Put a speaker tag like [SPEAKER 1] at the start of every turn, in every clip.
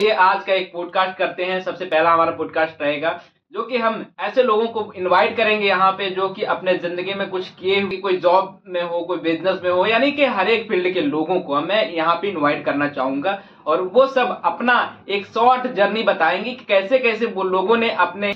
[SPEAKER 1] ये आज का एक पॉडकास्ट करते हैं। सबसे पहला हमारा पॉडकास्ट रहेगा जो कि हम ऐसे लोगों को इनवाइट करेंगे यहाँ पे जो कि अपने जिंदगी में कुछ किए हुए, कोई जॉब में हो, कोई बिजनेस में हो, यानी कि हर एक फील्ड के लोगों को मैं यहाँ पे इनवाइट करना चाहूंगा। और वो सब अपना एक शॉर्ट जर्नी बताएंगे कि कैसे कैसे वो लोगों ने अपने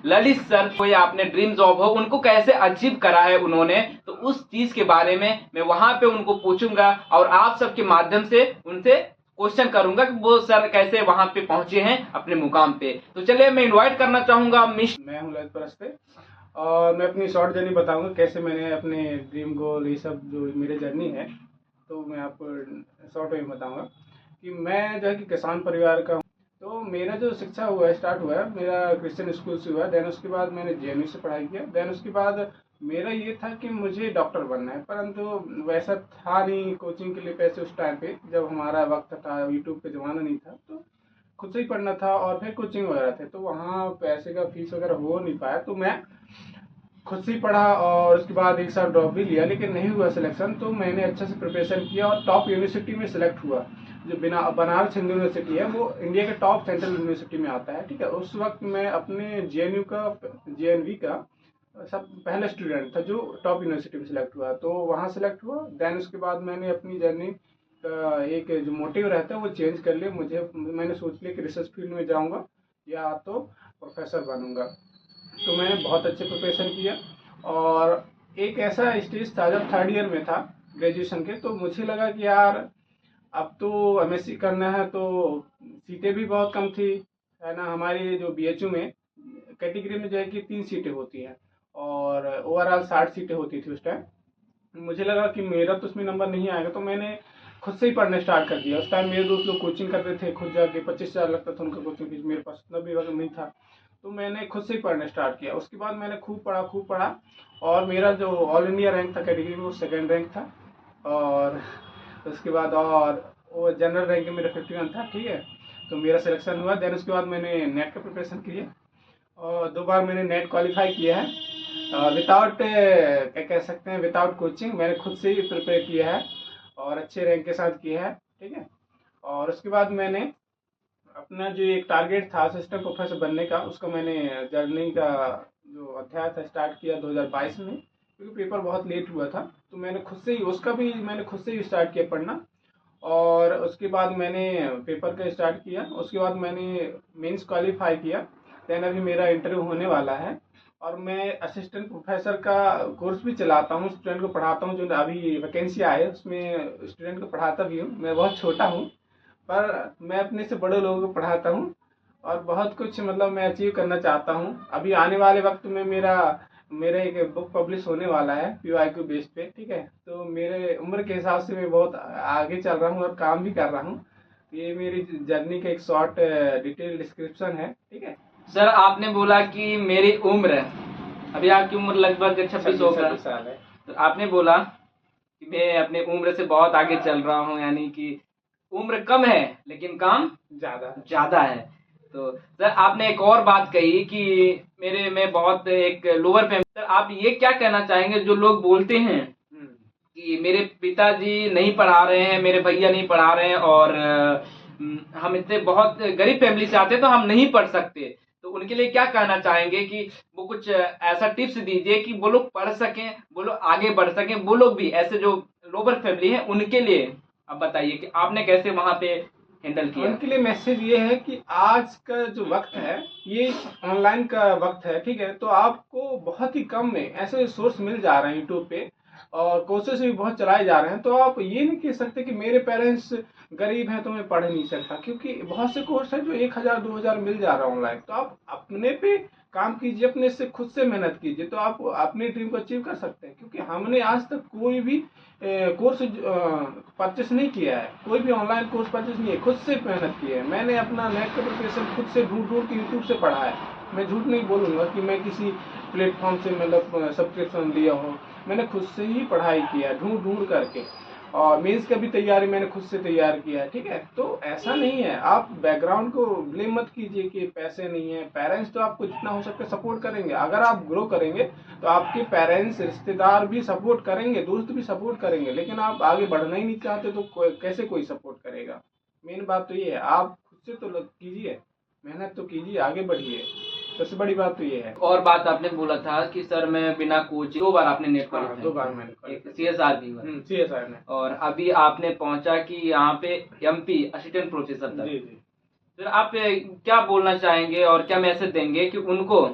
[SPEAKER 1] ललित सर को या अपने ड्रीम जॉब हो उनको कैसे अचीव करा है उन्होंने। तो उस चीज के बारे में मैं वहां पे उनको पूछूंगा और आप सबके माध्यम से उनसे क्वेश्चन करूंगा कि वो सर कैसे वहां पे पहुंचे हैं अपने मुकाम पे। तो चलिए मैं इनवाइट करना चाहूंगा मिस।
[SPEAKER 2] मैं हूं ललित परस्ते और मैं अपनी शॉर्ट जर्नी बताऊंगा कैसे मैंने अपने ड्रीम गोल ये सब जो मेरे जर्नी है। तो मैं आपको शॉर्ट में बताऊंगा कि मैं जो है कि किसान परिवार का हूँ। तो मेरा जो शिक्षा हुआ है स्टार्ट हुआ है मेरा क्रिश्चियन स्कूल से हुआ। देन उसके बाद मैंने जेएनयू से पढ़ाई किया। देन उसके बाद मेरा ये था कि मुझे डॉक्टर बनना है, परंतु वैसा था नहीं कोचिंग के लिए पैसे उस टाइम पे, जब हमारा वक्त था यूट्यूब पे ज़माना नहीं था, तो खुद से ही पढ़ना था और फिर कोचिंग वगैरह थे, तो वहाँ पैसे का फीस वगैरह हो नहीं पाया, तो मैं खुद से ही पढ़ा और उसके बाद एक साल ड्रॉप भी लिया, लेकिन नहीं हुआ सिलेक्शन। तो मैंने अच्छे से प्रिपरेशन किया और टॉप यूनिवर्सिटी में सिलेक्ट हुआ। जो बनारस हिंदू यूनिवर्सिटी है वो इंडिया के टॉप सेंट्रल यूनिवर्सिटी में आता है, ठीक है। उस वक्त मैं अपने जेएनवी का सब पहला स्टूडेंट था जो टॉप यूनिवर्सिटी में सिलेक्ट हुआ, तो वहाँ सिलेक्ट हुआ। देन उसके बाद मैंने अपनी जर्नी का एक जो मोटिव रहता है वो चेंज कर लिया। मैंने सोच लिया कि रिसर्च फील्ड में जाऊँगा या तो प्रोफेसर बनूंगा। तो मैंने बहुत अच्छे प्रिपरेशन किया और एक ऐसा स्टेज था जब थर्ड ईयर में था ग्रेजुएशन के, तो मुझे लगा कि यार अब तो एमएससी करना है, तो सीटें भी बहुत कम थी, है ना। हमारी जो बीएचयू में कैटेगरी में जो है कि 3 सीटें होती हैं और ओवरऑल 60 सीटें होती थी उस टाइम। मुझे लगा कि मेरा तो उसमें नंबर नहीं आएगा, तो मैंने खुद से ही पढ़ना स्टार्ट कर दिया। उस टाइम मेरे दोस्त लोग कोचिंग करते थे, खुद जाके 25,000 लगता था उनका कोचिंग फीस, मेरे पास उतना भी वक्त नहीं था, तो मैंने खुद से ही पढ़ना स्टार्ट किया। उसके बाद मैंने खूब पढ़ा और मेरा जो ऑल इंडिया रैंक था कैटेगरी में वो सेकेंड रैंक था। और उसके बाद और वो जनरल रैंक में मेरा 51 था, ठीक है। तो मेरा सिलेक्शन हुआ। देन उसके बाद मैंने नेट का प्रिपरेशन किया और 2 बार मैंने नेट क्वालिफाई किया है विदाउट क्या कह सकते हैं विदाउट कोचिंग। मैंने खुद से ही प्रिपेयर किया है और अच्छे रैंक के साथ किया है, ठीक है। और उसके बाद मैंने अपना जो एक टारगेट था असिस्टेंट प्रोफेसर बनने का, उसका मैंने जर्नी का जो अध्याय था स्टार्ट किया 2022 में, क्योंकि पेपर बहुत लेट हुआ था। तो मैंने खुद से ही मैंने खुद से ही स्टार्ट किया पढ़ना। और उसके बाद मैंने पेपर का स्टार्ट किया। उसके बाद मैंने मेंस क्वालिफाई किया। देन अभी मेरा इंटरव्यू होने वाला है और मैं असिस्टेंट प्रोफेसर का कोर्स भी चलाता हूँ, स्टूडेंट को पढ़ाता हूँ। जो अभी वैकेंसी आए उसमें स्टूडेंट को पढ़ाता भी हूँ। मैं बहुत छोटा हूँ पर मैं अपने से बड़े लोगों को पढ़ाता हूँ और बहुत कुछ मतलब मैं अचीव करना चाहता हूँ। अभी आने वाले वक्त में मेरा मेरा एक बुक पब्लिश होने वाला है पीवाईक्यू बेस पे, ठीक है। तो मेरे उम्र के हिसाब से मैं बहुत आगे चल रहा हूँ और काम भी कर रहा हूँ। ये मेरी जर्नी का एक शॉर्ट डिटेल डिस्क्रिप्शन है, ठीक है।
[SPEAKER 1] सर आपने बोला कि मेरी उम्र, अभी आपकी उम्र लगभग 26 होगा।
[SPEAKER 2] साल है।
[SPEAKER 1] तो आपने बोला कि मैं अपने उम्र से बहुत आगे चल रहा हूँ, यानी कि उम्र कम है लेकिन काम
[SPEAKER 2] ज्यादा
[SPEAKER 1] ज्यादा है। तो सर आपने एक और बात कही कि मेरे में बहुत एक लोअर फैमिली। सर आप ये क्या कहना चाहेंगे जो लोग बोलते हैं कि मेरे पिताजी नहीं पढ़ा रहे हैं, मेरे भैया नहीं पढ़ा रहे हैं और हम इतने बहुत गरीब फैमिली से आते हैं तो हम नहीं पढ़ सकते। तो उनके लिए क्या कहना चाहेंगे कि वो कुछ ऐसा टिप्स दीजिए कि वो लोग पढ़ सकें, वो लोग आगे बढ़ सकें, वो लोग भी ऐसे जो लोअर फैमिली है उनके लिए अब बताइए कि आपने कैसे वहां पे हैंडल किया।
[SPEAKER 2] उनके लिए मैसेज ये है कि आज का जो वक्त है ये ऑनलाइन का वक्त है, ठीक है। तो आपको बहुत ही कम में ऐसे सोर्स मिल जा रहे हैं यूट्यूब पे और कोर्सेज भी बहुत चलाए जा रहे हैं। तो आप ये नहीं कह सकते कि मेरे पेरेंट्स गरीब हैं तो मैं पढ़ नहीं सकता, क्योंकि बहुत से कोर्स है जो 1,000 2,000 मिल जा रहा है ऑनलाइन। तो आप अपने पे काम कीजिए, अपने से खुद से मेहनत कीजिए, तो आप अपने ड्रीम को अचीव कर सकते हैं। क्योंकि हमने आज तक कोई भी कोर्स परचेस नहीं किया है, कोई भी ऑनलाइन कोर्स परचेस नहीं है, खुद से मेहनत की है। मैंने अपना नेट का प्रिपरेशन खुद से ढूंढ ढूंढ के यूट्यूब से पढ़ा है। मैं झूठ नहीं बोलूंगा कि मैं किसी प्लेटफॉर्म से मतलब सब्सक्रिप्शन लिया हो। मैंने खुद से ही पढ़ाई किया ढूंढ ढूंढ करके, और मेंस का भी तैयारी मैंने खुद से तैयार किया है, ठीक है। तो ऐसा नहीं है, आप बैकग्राउंड को ब्लेम मत कीजिए कि पैसे नहीं है। पेरेंट्स तो आपको जितना हो सकता है सपोर्ट करेंगे। अगर आप ग्रो करेंगे तो आपके पेरेंट्स रिश्तेदार भी सपोर्ट करेंगे, दोस्त भी सपोर्ट करेंगे, लेकिन आप आगे बढ़ना ही नहीं चाहते तो कैसे कोई सपोर्ट करेगा। मेन बात तो ये है, आप खुद से तो कीजिए, मेहनत तो कीजिए, आगे बढ़िए। सबसे बड़ी बात तो ये है।
[SPEAKER 1] और बात आपने बोला था कि सर मैं बिना कोचिंग 2 बार आपने नेट
[SPEAKER 2] हाँ,
[SPEAKER 1] क्वालिफाई
[SPEAKER 2] 2 बार
[SPEAKER 1] किया,
[SPEAKER 2] मैंने
[SPEAKER 1] एक CSR भी हुआ
[SPEAKER 2] CSR में।
[SPEAKER 1] और अभी आपने पहुंचा कि यहाँ पे MP असिस्टेंट प्रोफेसर तक।
[SPEAKER 2] जी, जी।
[SPEAKER 1] फिर आप क्या बोलना चाहेंगे और क्या मैसेज देंगे कि उनको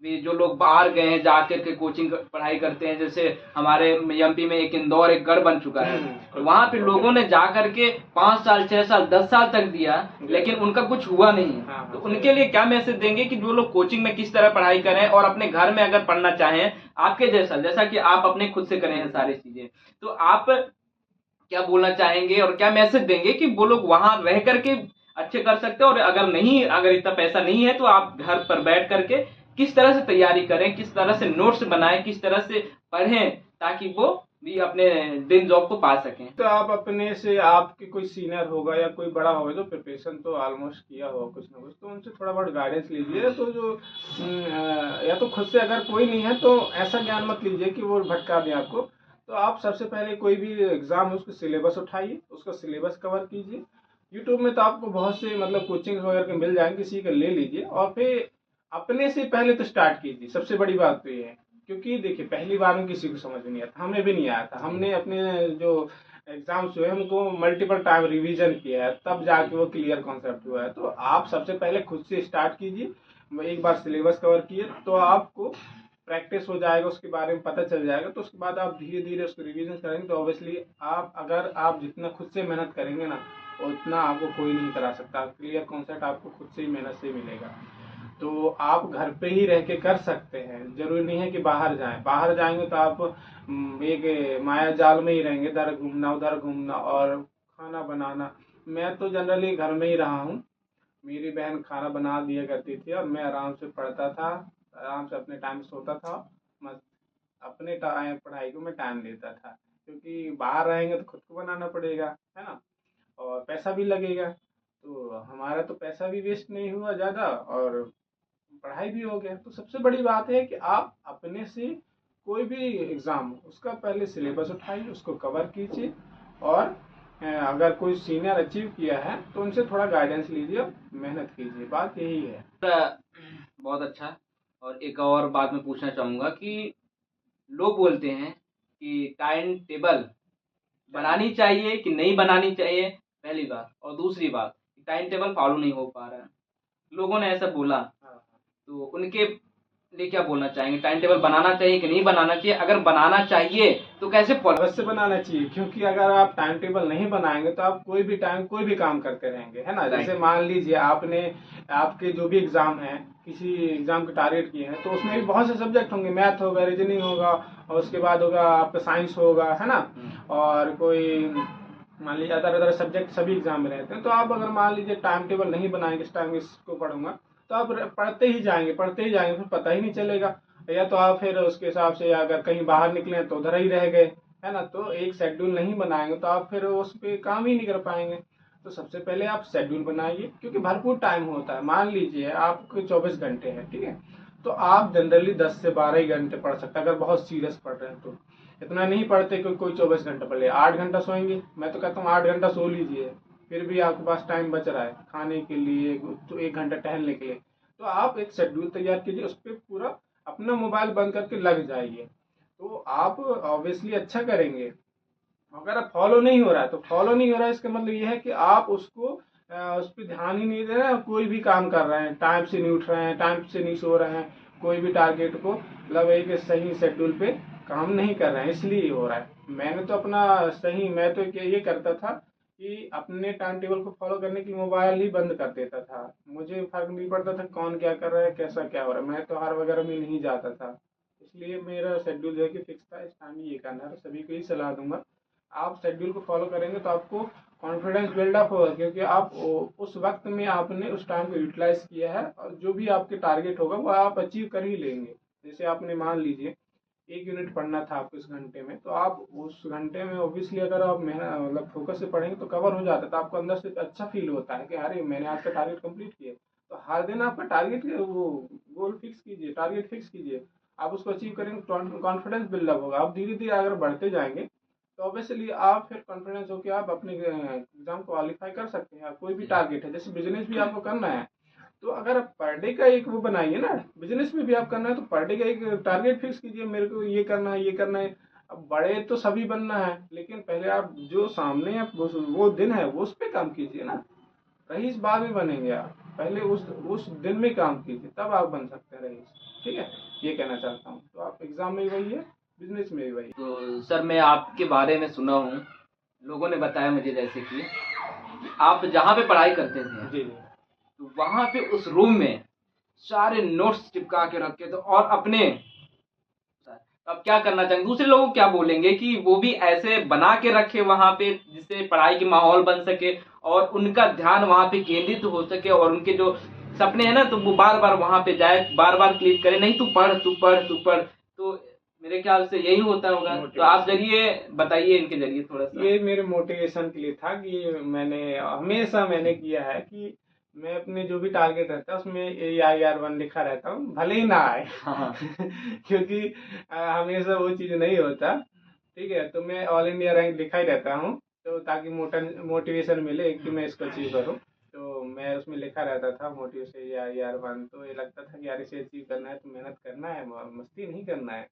[SPEAKER 1] भी, जो लोग बाहर गए हैं जाकर के कोचिंग पढ़ाई करते हैं, जैसे हमारे MP में एक इंदौर एक गढ़ बन चुका है, तो वहां पे लोगों ने जा करके 5 साल 6 साल 10 साल तक दिया, लेकिन उनका कुछ हुआ नहीं है।
[SPEAKER 2] हाँ,
[SPEAKER 1] तो
[SPEAKER 2] हाँ,
[SPEAKER 1] उनके लिए क्या मैसेज देंगे कि जो लोग कोचिंग में किस तरह पढ़ाई करें और अपने घर में अगर पढ़ना चाहें आपके जैसा, जैसा कि आप अपने खुद से करें हैं सारी चीजें, तो आप क्या बोलना चाहेंगे और क्या मैसेज देंगे कि वो लोग वहां रह करके अच्छे कर सकते हैं, और अगर इतना पैसा नहीं है तो आप घर पर बैठ करके किस तरह से तैयारी करें, किस तरह से नोट्स बनाएं, किस तरह से पढ़ें ताकि वो भी अपने ड्रीम जॉब को पा सकें।
[SPEAKER 2] तो आप अपने से, आपके कोई सीनियर होगा या कोई बड़ा होगा जो प्रिपरेशन तो ऑलमोस्ट किया होगा कुछ ना कुछ, तो उनसे थोड़ा बहुत गाइडेंस लीजिए। तो जो या तो खुद से अगर कोई नहीं है तो ऐसा ज्ञान मत लीजिए कि वो भटका दें आपको। तो आप सबसे पहले कोई भी एग्जाम है उसको सिलेबस उठाइए, उसका सिलेबस कवर कीजिए। यूट्यूब में तो आपको बहुत से मतलब कोचिंग वगैरह के मिल जाएंगे, किसी का ले लीजिए और फिर अपने से पहले तो स्टार्ट कीजिए। सबसे बड़ी बात तो ये है, क्योंकि देखिए पहली बार में किसी को समझ नहीं आता, हमें भी नहीं आया था। हमने अपने जो एग्जाम्स हुए हमको मल्टीपल टाइम रिवीजन किया है, तब जाके वो क्लियर कॉन्सेप्ट हुआ है। तो आप सबसे पहले खुद से स्टार्ट कीजिए। एक बार सिलेबस कवर किए तो आपको प्रैक्टिस हो जाएगा, उसके बारे में पता चल जाएगा। तो उसके बाद आप धीरे धीरे उसको रिवीजन करेंगे तो ऑब्वियसली आप जितना खुद से मेहनत करेंगे ना, उतना आपको कोई नहीं करा सकता। क्लियर कॉन्सेप्ट आपको खुद से ही मेहनत से मिलेगा। तो आप घर पे ही रह के कर सकते हैं, जरूरी नहीं है कि बाहर जाएं। बाहर जाएंगे तो आप एक माया जाल में ही रहेंगे, इधर घूमना उधर घूमना और खाना बनाना। मैं तो जनरली घर में ही रहा हूँ। मेरी बहन खाना बना दिया करती थी और मैं आराम से पढ़ता था, आराम से अपने टाइम सोता था। मस्त अपने टाइम पढ़ाई को मैं टाइम देता था, क्योंकि बाहर रहेंगे तो खुद को बनाना पड़ेगा, है ना, और पैसा भी लगेगा। तो हमारा तो पैसा भी वेस्ट नहीं हुआ ज़्यादा और पढ़ाई भी हो गया। तो सबसे बड़ी बात है कि आप अपने से कोई भी एग्ज़ाम हो उसका पहले सिलेबस उठाइए, उसको कवर कीजिए और अगर कोई सीनियर अचीव किया है तो उनसे थोड़ा गाइडेंस लीजिए और मेहनत कीजिए। बात यही है।
[SPEAKER 1] बहुत अच्छा। और एक और बात मैं पूछना चाहूंगा कि लोग बोलते हैं कि टाइम टेबल बनानी चाहिए कि नहीं बनानी चाहिए, पहली बात, और दूसरी बात टाइम टेबल फॉलो नहीं हो पा रहा है, लोगों ने ऐसा बोला,
[SPEAKER 2] हाँ,
[SPEAKER 1] तो उनके लिए क्या बोलना चाहेंगे? टाइम टेबल बनाना चाहिए कि नहीं बनाना चाहिए? अगर बनाना चाहिए तो कैसे फॉलो?
[SPEAKER 2] अवश्य बनाना चाहिए, क्योंकि अगर आप टाइम टेबल नहीं बनाएंगे तो आप कोई भी टाइम कोई भी काम करते रहेंगे, है ना। जैसे मान लीजिए आपने आपके जो भी एग्जाम है, किसी एग्जाम के टारगेट किए हैं, तो उसमें भी बहुत से सब्जेक्ट होंगे, मैथ होगा, रीजनिंग होगा और उसके बाद होगा आपका साइंस होगा, है ना, और कोई मान लीजिए अदर अदर सब्जेक्ट सभी एग्जाम में रहते हैं। तो आप अगर मान लीजिए टाइम टेबल नहीं बनाएंगे, इस टाइम इसको पढ़ूंगा, तो आप पढ़ते ही जाएंगे पढ़ते ही जाएंगे, फिर पता ही नहीं चलेगा। या तो आप फिर उसके हिसाब से अगर कहीं बाहर निकले तो उधर ही रह गए, है ना। तो एक शेड्यूल नहीं बनाएंगे तो आप फिर उस पर काम ही नहीं कर पाएंगे। तो सबसे पहले आप शेड्यूल बनाइए, क्योंकि भरपूर टाइम होता है। मान लीजिए आपके 24 घंटे हैं, ठीक है, तो आप जनरली 10 से 12 ही घंटे पढ़ सकते हैं, अगर बहुत सीरियस पढ़ रहे हैं तो। इतना नहीं पढ़ते कि कोई 24 घंटे पढ़ ले, 8 घंटा सोएंगे। मैं तो कहता हूँ 8 घंटा सो लीजिए, फिर भी आपके पास टाइम बच रहा है खाने के लिए, तो 1 घंटा टहलने के लिए। तो आप एक शेड्यूल तैयार कीजिए, उस पर पूरा अपना मोबाइल बंद करके लग जाइए, तो आप ऑब्वियसली अच्छा करेंगे। अगर आप फॉलो नहीं हो रहा है तो फॉलो नहीं हो रहा है, इसका मतलब ये है कि आप उसको उस पर ध्यान ही नहीं दे रहे हैं। कोई भी काम कर रहे हैं, टाइम से नहीं उठ रहे हैं, टाइम से नहीं सो रहे हैं, कोई भी टारगेट को मतलब एक सही शेड्यूल पे काम नहीं कर रहे हैं, इसलिए हो रहा है। मैंने तो अपना सही, मैं तो ये करता था कि अपने टाइम टेबल को फॉलो करने के लिए मोबाइल ही बंद कर देता था। मुझे फर्क नहीं पड़ता था कौन क्या कर रहा है, कैसा क्या हो रहा है, मैं तो हार वगैरह में नहीं जाता था। इसलिए मेरा शेड्यूल जो है कि फिक्स था, इस टाइम ये करना है। सभी को ही सलाह दूंगा, आप शेड्यूल को फॉलो करेंगे तो आपको कॉन्फिडेंस बिल्डअप होगा, क्योंकि आप उस वक्त में आपने उस टाइम को यूटिलाइज किया है और जो भी आपके टारगेट होगा वो आप अचीव कर ही लेंगे। जैसे आपने मान लीजिए 1 यूनिट पढ़ना था आपको इस घंटे में, तो आप उस घंटे में ऑब्वियसली अगर आप मेहनत मतलब फोकस से पढ़ेंगे तो कवर हो जाता है। तो आपको अंदर से अच्छा फील होता है कि अरे मैंने आज का टारगेट कंप्लीट किया। तो हर दिन आपका टारगेट वो गोल फिक्स कीजिए, टारगेट फिक्स कीजिए, आप उसको अचीव करेंगे, कॉन्फिडेंस बिल्डअप होगा। आप धीरे धीरे अगर बढ़ते जाएंगे तो ऑब्वियसली आप फिर कॉन्फिडेंस हो कि आप अपने एग्जाम क्वालिफाई कर सकते हैं। कोई भी टारगेट है, जैसे बिजनेस भी आपको करना है, तो अगर आप पर डे का एक वो बनाइए ना, बिजनेस में भी आप करना है तो पर डे का एक टारगेट फिक्स कीजिए, मेरे को ये करना है, ये करना है। अब बड़े तो सभी बनना है, लेकिन पहले आप जो सामने आप वो दिन है वो उस पर काम कीजिए ना। रईस बाद में बनेंगे आप, पहले उस दिन में काम कीजिए, तब आप बन सकते हैं रईस। ठीक है, ये कहना चाहता हूँ। तो आप एग्जाम में भी वही है, बिजनेस में भी वही है।
[SPEAKER 1] तो सर मैं आपके बारे में सुना हूँ, लोगों ने बताया मुझे जैसे कि आप जहाँ पे पढ़ाई करते थे
[SPEAKER 2] जी जी।
[SPEAKER 1] तो वहाँ पे उस रूम में सारे नोट्स चिपका के रखे थे और अपने, अब क्या करना चाहेंगे, दूसरे लोग क्या बोलेंगे कि वो भी ऐसे बना के रखे वहां पे जिससे पढ़ाई की माहौल बन सके और उनका ध्यान वहां पे केंद्रित हो सके और उनके जो सपने हैं ना तो वो बार बार वहां पे जाए, बार बार क्लिक करे, नहीं तू पढ़ तू पढ़ तू पढ़। तो मेरे ख्याल से यही होता होगा। तो आप जरिए बताइए, इनके जरिए थोड़ा सा।
[SPEAKER 2] ये मेरे मोटिवेशन के लिए था कि मैंने किया है कि मैं अपने जो भी टारगेट रहता है उसमें AIR1 लिखा रहता हूँ, भले ही ना आए।
[SPEAKER 1] हाँ।
[SPEAKER 2] क्योंकि हमेशा वो चीज़ नहीं होता। ठीक है, तो मैं ऑल इंडिया रैंक लिखा ही रहता हूँ, तो ताकि मोटिवेशन मिले कि मैं इसको अचीव करूँ। तो मैं उसमें लिखा रहता था मोटिवेशन AIR1। तो ये लगता था कि यार इसे अचीव करना है तो मेहनत करना है, मस्ती नहीं करना है।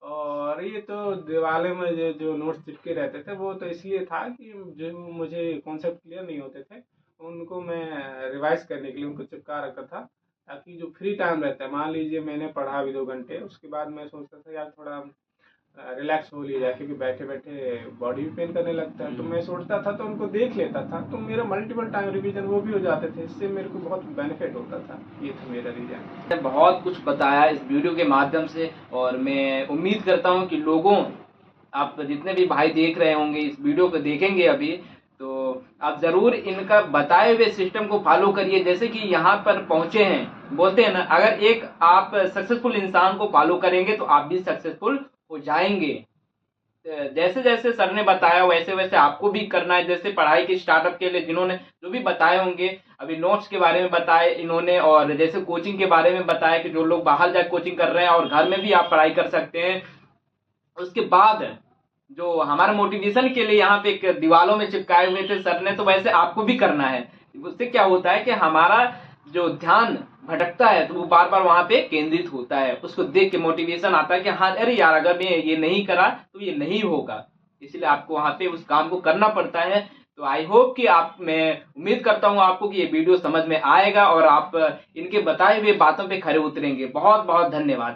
[SPEAKER 2] और ये तो दिवाले में जो नोट्स चिपके रहते थे वो तो इसलिए था कि जो मुझे कॉन्सेप्ट क्लियर नहीं होते थे उनको मैं रिवाइज करने के लिए उनको चिपका रखा था, ताकि जो फ्री टाइम रहता है, मान लीजिए मैंने पढ़ा भी 2 घंटे, उसके बाद मैं सोचता था यार थोड़ा रिलैक्स हो लिया जाए, क्योंकि बैठे बैठे बॉडी भी पेन करने लगता है। तो मैं सोचता था तो उनको देख लेता था, तो मेरा मल्टीपल टाइम रिवीजन वो भी हो जाते थे, इससे मेरे को बहुत बेनिफिट होता था। ये था मेरा रीजन।
[SPEAKER 1] बहुत कुछ बताया इस वीडियो के माध्यम से और मैं उम्मीद करता हूँ कि लोगों, आप जितने भी भाई देख रहे होंगे इस वीडियो को देखेंगे अभी, तो आप जरूर इनका बताए हुए सिस्टम को फॉलो करिए। जैसे कि यहाँ पर पहुंचे हैं, बोलते हैं ना, अगर एक आप सक्सेसफुल इंसान को फॉलो करेंगे तो आप भी सक्सेसफुल हो जाएंगे। जैसे जैसे सर ने बताया वैसे वैसे आपको भी करना है। जैसे पढ़ाई के स्टार्टअप के लिए जिन्होंने जो भी बताए होंगे, अभी नोट्स के बारे में बताए इन्होंने, और जैसे कोचिंग के बारे में बताया कि जो लोग बाहर जाकर कोचिंग कर रहे हैं और घर में भी आप पढ़ाई कर सकते हैं। उसके बाद जो हमारे मोटिवेशन के लिए यहाँ पे एक दीवालों में चिपकाए हुए थे सर ने, तो वैसे आपको भी करना है। उससे क्या होता है कि हमारा जो ध्यान भटकता है तो वो बार बार वहां पे केंद्रित होता है, उसको देख के मोटिवेशन आता है कि हाँ अरे यार अगर मैं ये नहीं करा तो ये नहीं होगा, इसलिए आपको वहां पे उस काम को करना पड़ता है। तो आई होप कि आप, मैं उम्मीद करता हूँ आपको कि ये वीडियो समझ में आएगा और आप इनके बताए हुए बातों पे खरे उतरेंगे। बहुत बहुत धन्यवाद।